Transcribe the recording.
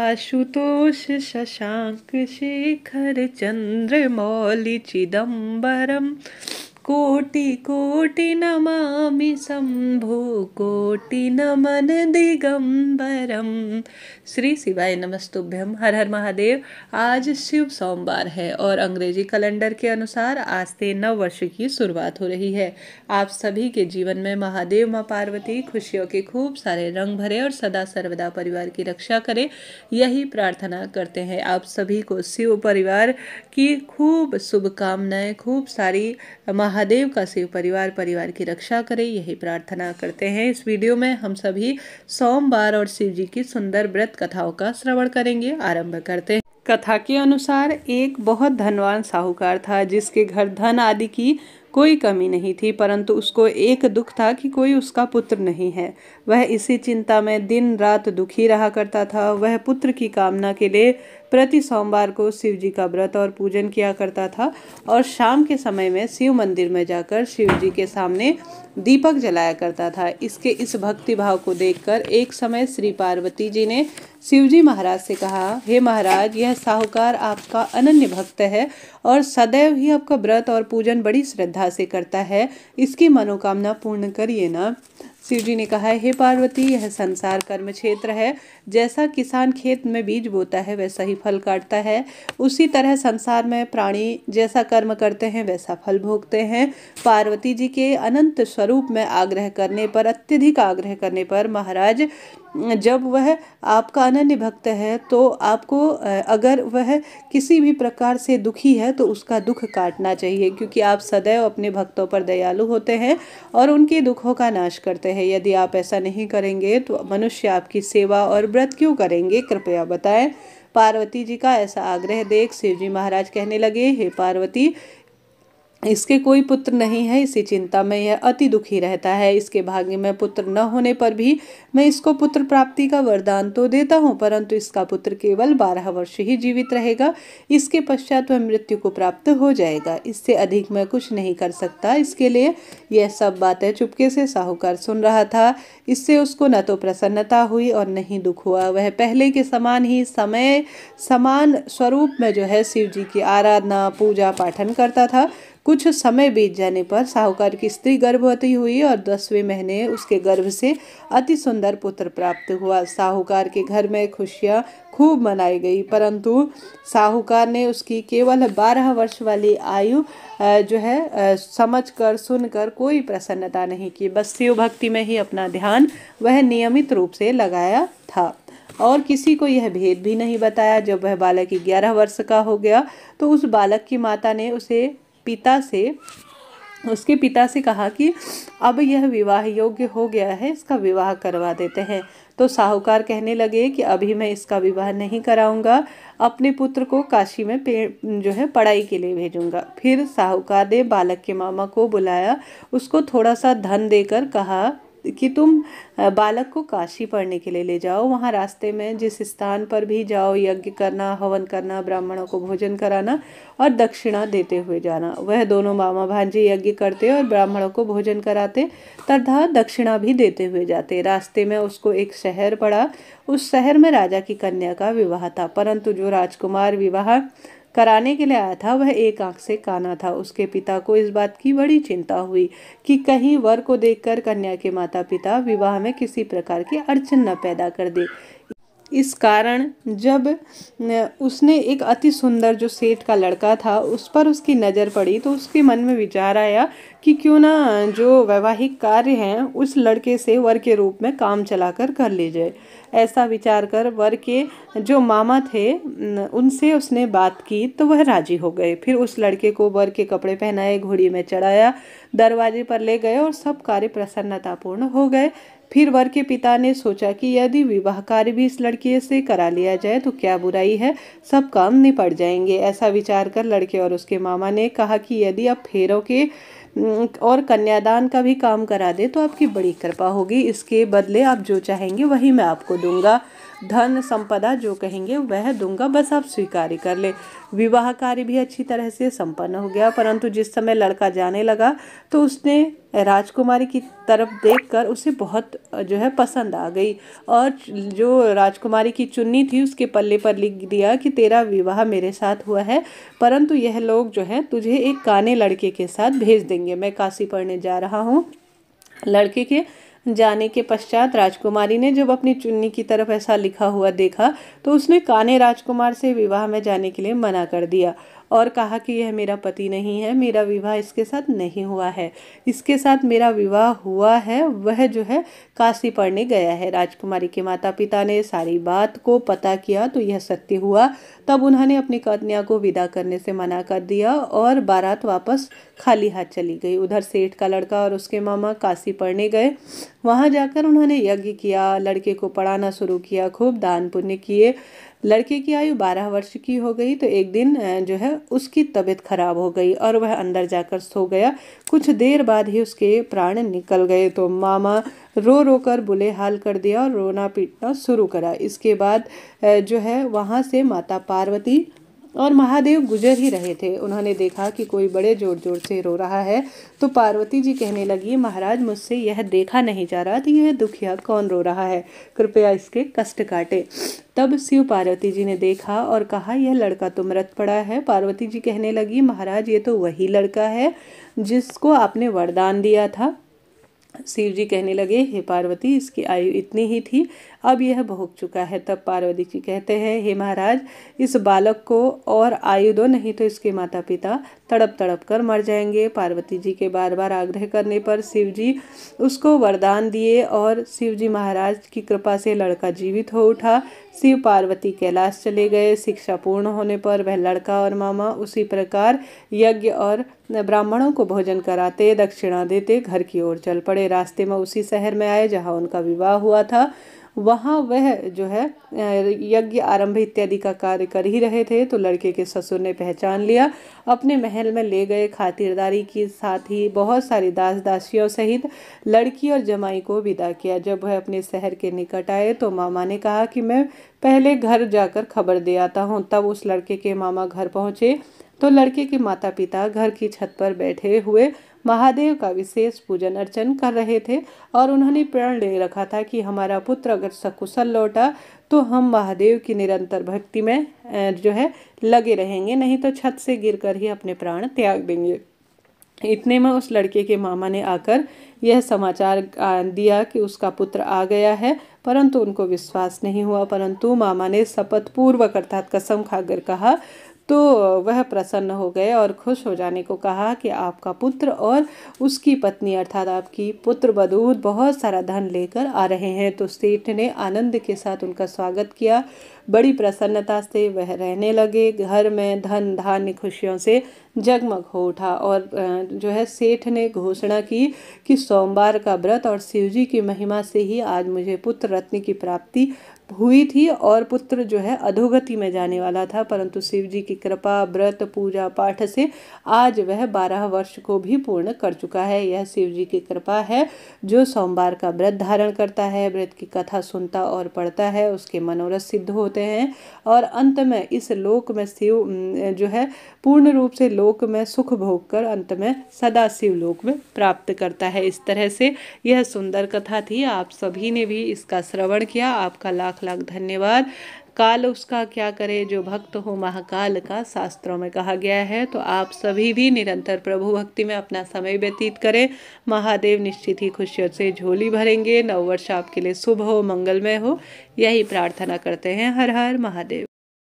आशुतोष शशांक शेखर चंद्रमौलि चिदंबरम कोटि कोटि नमामि शंभो कोटि नमन दिगंबरम। श्री शिवाय नमस्तुभ्यम। हर हर महादेव। आज शिव सोमवार है और अंग्रेजी कैलेंडर के अनुसार आज से नव वर्ष की शुरुआत हो रही है। आप सभी के जीवन में महादेव माँ पार्वती खुशियों के खूब सारे रंग भरे और सदा सर्वदा परिवार की रक्षा करे, यही प्रार्थना करते हैं। आप सभी को शिव परिवार की खूब शुभकामनाएं, खूब सारी महादेव का शिव परिवार की रक्षा करे, यही प्रार्थना करते हैं। इस वीडियो में हम सभी सोमवार और शिव जी की सुंदर व्रत कथाओं का श्रवण करेंगे। आरंभ करते हैं। कथा के अनुसार एक बहुत धनवान साहूकार था जिसके घर धन आदि की कोई कमी नहीं थी, परंतु उसको एक दुख था कि कोई उसका पुत्र नहीं है। वह इसी चिंता में दिन रात दुखी रहा करता था। वह पुत्र की कामना के लिए प्रति सोमवार को शिव जी का व्रत और पूजन किया करता था और शाम के समय में शिव मंदिर में जाकर शिव जी के सामने दीपक जलाया करता था। इसके इस भक्ति भाव को देखकर एक समय श्री पार्वती जी ने शिवजी महाराज से कहा, हे महाराज, यह साहूकार आपका अनन्य भक्त है और सदैव ही आपका व्रत और पूजन बड़ी श्रद्धा से करता है। इसकी मनोकामना पूर्ण करिए ना। शिवजी ने कहा, हे पार्वती, यह संसार कर्म क्षेत्र है। जैसा किसान खेत में बीज बोता है वैसा ही फल काटता है, उसी तरह संसार में प्राणी जैसा कर्म करते हैं वैसा फल भोगते हैं। पार्वती जी के अनंत स्वरूप में आग्रह करने पर, अत्यधिक आग्रह करने पर, महाराज, जब वह आपका अनन्य भक्त है तो आपको अगर वह किसी भी प्रकार से दुखी है तो उसका दुख काटना चाहिए, क्योंकि आप सदैव अपने भक्तों पर दयालु होते हैं और उनके दुखों का नाश करते हैं। यदि आप ऐसा नहीं करेंगे तो मनुष्य आपकी सेवा और व्रत क्यों करेंगे, कृपया बताएं। पार्वती जी का ऐसा आग्रह देख शिवजी महाराज कहने लगे, हे पार्वती, इसके कोई पुत्र नहीं है, इसी चिंता में यह अति दुखी रहता है। इसके भाग्य में पुत्र न होने पर भी मैं इसको पुत्र प्राप्ति का वरदान तो देता हूँ, परंतु इसका पुत्र केवल 12 वर्ष ही जीवित रहेगा। इसके पश्चात वह मृत्यु को प्राप्त हो जाएगा। इससे अधिक मैं कुछ नहीं कर सकता। इसके लिए यह सब बातें चुपके से साहूकार सुन रहा था। इससे उसको न तो प्रसन्नता हुई और न ही दुख हुआ। वह पहले के समान ही समान स्वरूप में जो है शिव जी की आराधना पूजा पाठन करता था। कुछ समय बीत जाने पर साहूकार की स्त्री गर्भवती हुई और 10वें महीने उसके गर्भ से अति सुंदर पुत्र प्राप्त हुआ। साहूकार के घर में खुशियां खूब मनाई गई, परंतु साहूकार ने उसकी केवल 12 वर्ष वाली आयु जो है समझकर सुनकर कोई प्रसन्नता नहीं की। बस शिव भक्ति में ही अपना ध्यान वह नियमित रूप से लगाया था और किसी को यह भेद भी नहीं बताया। जब वह बालक 11 वर्ष का हो गया तो उस बालक की माता ने उसके पिता से कहा कि अब यह विवाह योग्य हो गया है, इसका विवाह करवा देते हैं। तो साहूकार कहने लगे कि अभी मैं इसका विवाह नहीं कराऊंगा, अपने पुत्र को काशी में जो है पढ़ाई के लिए भेजूंगा। फिर साहूकार ने बालक के मामा को बुलाया, उसको थोड़ा सा धन देकर कहा कि तुम बालक को काशी पढ़ने के लिए ले जाओ। वहाँ रास्ते में जिस स्थान पर भी जाओ यज्ञ करना, हवन करना, ब्राह्मणों को भोजन कराना और दक्षिणा देते हुए जाना। वह दोनों मामा भांजे यज्ञ करते और ब्राह्मणों को भोजन कराते तथा दक्षिणा भी देते हुए जाते। रास्ते में उसको एक शहर पड़ा। उस शहर में राजा की कन्या का विवाह था, परंतु जो राजकुमार विवाह कराने के लिए आया था वह एक आंख से काना था। उसके पिता को इस बात की बड़ी चिंता हुई कि कहीं वर को देखकर कन्या के माता पिता विवाह में किसी प्रकार की अड़चन न पैदा कर दे। इस कारण जब उसने एक अति सुंदर जो सेठ का लड़का था उस पर उसकी नज़र पड़ी तो उसके मन में विचार आया कि क्यों ना जो वैवाहिक कार्य हैं उस लड़के से वर के रूप में काम चलाकर कर ले जाए। ऐसा विचार कर वर के जो मामा थे उनसे उसने बात की तो वह राजी हो गए। फिर उस लड़के को वर के कपड़े पहनाए, घोड़ी में चढ़ाया, दरवाजे पर ले गए और सब कार्य प्रसन्नतापूर्ण हो गए। फिर वर के पिता ने सोचा कि यदि विवाह कार्य भी इस लड़के से करा लिया जाए तो क्या बुराई है, सब काम निपट जाएंगे। ऐसा विचार कर लड़के और उसके मामा ने कहा कि यदि आप फेरों के और कन्यादान का भी काम करा दे तो आपकी बड़ी कृपा होगी। इसके बदले आप जो चाहेंगे वही मैं आपको दूंगा। धन संपदा जो कहेंगे वह दूंगा, बस आप स्वीकार कर ले। विवाह कार्य भी अच्छी तरह से संपन्न हो गया, परंतु जिस समय लड़का जाने लगा तो उसने राजकुमारी की तरफ देखकर उसे बहुत जो है पसंद आ गई, और जो राजकुमारी की चुन्नी थी उसके पल्ले पर लिख दिया कि तेरा विवाह मेरे साथ हुआ है, परंतु यह लोग जो है तुझे एक काने लड़के के साथ भेज देंगे, मैं काशी पढ़ने जा रहा हूँ। लड़के के जाने के पश्चात राजकुमारी ने जब अपनी चुन्नी की तरफ ऐसा लिखा हुआ देखा तो उसने काने राजकुमार से विवाह में जाने के लिए मना कर दिया और कहा कि यह मेरा पति नहीं है, मेरा विवाह इसके साथ नहीं हुआ है, इसके साथ मेरा विवाह हुआ है वह जो है काशी पढ़ने गया है। राजकुमारी के माता पिता ने सारी बात को पता किया तो यह सत्य हुआ। तब उन्होंने अपनी कन्या को विदा करने से मना कर दिया और बारात वापस खाली हाथ चली गई। उधर सेठ का लड़का और उसके मामा काशी पढ़ने गए। वहां जाकर उन्होंने यज्ञ किया, लड़के को पढ़ाना शुरू किया, खूब दान पुण्य किए। लड़के की आयु 12 वर्ष की हो गई तो एक दिन जो है उसकी तबीयत खराब हो गई और वह अंदर जाकर सो गया। कुछ देर बाद ही उसके प्राण निकल गए तो मामा रो रो कर बुले हाल कर दिया और रोना पीटना शुरू करा। इसके बाद जो है वहाँ से माता पार्वती और महादेव गुजर ही रहे थे। उन्होंने देखा कि कोई बड़े जोर जोर से रो रहा है तो पार्वती जी कहने लगी, महाराज मुझसे यह देखा नहीं जा रहा कि यह दुखिया कौन रो रहा है, कृपया इसके कष्ट काटे। तब शिव पार्वती जी ने देखा और कहा, यह लड़का तो मृत पड़ा है। पार्वती जी कहने लगी, महाराज ये तो वही लड़का है जिसको आपने वरदान दिया था। शिव जी कहने लगे, हे पार्वती इसकी आयु इतनी ही थी, अब यह भोग चुका है। तब पार्वती जी कहते हैं, हे महाराज इस बालक को और आयु दो, नहीं तो इसके माता पिता तड़प तड़प कर मर जाएंगे। पार्वती जी के बार बार आग्रह करने पर शिव जी उसको वरदान दिए और शिव जी महाराज की कृपा से लड़का जीवित हो उठा। शिव पार्वती कैलाश चले गए। शिक्षा पूर्ण होने पर वह लड़का और मामा उसी प्रकार यज्ञ और ब्राह्मणों को भोजन कराते, दक्षिणा देते घर की ओर चल पड़े। रास्ते में उसी शहर में आए जहाँ उनका विवाह हुआ था। वहाँ वह जो है यज्ञ आरंभ इत्यादि का कार्य कर ही रहे थे तो लड़के के ससुर ने पहचान लिया, अपने महल में ले गए। खातिरदारी के साथ ही बहुत सारी दास दासियों सहित लड़की और जमाई को विदा किया। जब वह अपने शहर के निकट आए तो मामा ने कहा कि मैं पहले घर जाकर खबर दे आता हूँ। तब उस लड़के के मामा घर पहुँचे तो लड़के के माता पिता घर की छत पर बैठे हुए महादेव का विशेष पूजन अर्चन कर रहे थे और उन्होंने प्रण ले रखा था कि हमारा पुत्र अगर सकुशल लौटा तो हम महादेव की निरंतर भक्ति में जो है लगे रहेंगे, नहीं तो छत से गिरकर ही अपने प्राण त्याग देंगे। इतने में उस लड़के के मामा ने आकर यह समाचार दिया कि उसका पुत्र आ गया है, परंतु उनको विश्वास नहीं हुआ। परंतु मामा ने शपथ पूर्वक अर्थात कसम खाकर कहा तो वह प्रसन्न हो गए और खुश हो जाने को कहा कि आपका पुत्र और उसकी पत्नी अर्थात आपकी पुत्र वधू बहुत सारा धन लेकर आ रहे हैं। तो सेठ ने आनंद के साथ उनका स्वागत किया। बड़ी प्रसन्नता से वह रहने लगे। घर में धन धान्य खुशियों से जगमग हो उठा और जो है सेठ ने घोषणा की कि सोमवार का व्रत और शिवजी की महिमा से ही आज मुझे पुत्र रत्न की प्राप्ति हुई थी और पुत्र जो है अधोगति में जाने वाला था, परंतु शिव जी की कृपा व्रत पूजा पाठ से आज वह 12 वर्ष को भी पूर्ण कर चुका है। यह शिव जी की कृपा है। जो सोमवार का व्रत धारण करता है, व्रत की कथा सुनता और पढ़ता है, उसके मनोरथ सिद्ध होते हैं और अंत में इस लोक में शिव जो है पूर्ण रूप से लोक में सुख भोग कर अंत में सदा शिव लोक में प्राप्त करता है। इस तरह से यह सुंदर कथा थी। आप सभी ने भी इसका श्रवण किया, आपका लाख लाख धन्यवाद। काल उसका क्या करे जो भक्त हो महाकाल का, शास्त्रों में कहा गया है। तो आप सभी भी निरंतर प्रभु भक्ति में अपना समय व्यतीत करें। महादेव निश्चित ही खुशियों से झोली भरेंगे। नववर्ष आपके लिए शुभ हो, मंगलमय हो, यही प्रार्थना करते हैं। हर हर महादेव।